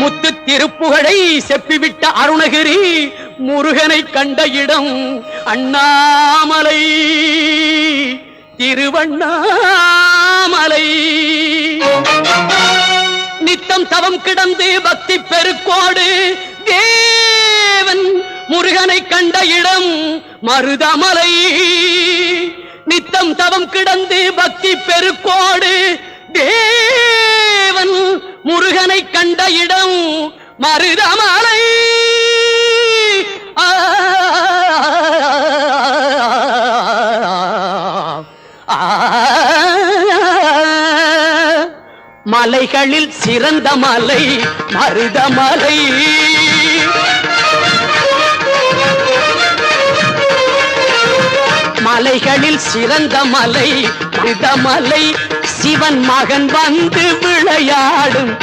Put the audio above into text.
முத்து திருப்புகழை செப்பிவிட்ட அருணகிரி முருகனை கண்ட இடம் அண்ணாமலை திருவண்ணாமலை. நித்தம் தவம் கிடந்து பக்தி பெருக்கோடு தேவன் முருகனை கண்ட இடம் மருதமலை. நித்தம் தவம் கிடந்து பக்தி பெருக்கோடு தேவன் முருகனை கண்ட இடம் மருதமலை. மலைகளில் சிறந்த மலை மருதமலை. மலைகளில் சிறந்த மலை மருதமலை. சிவன் மகன் வந்து விளையாடும்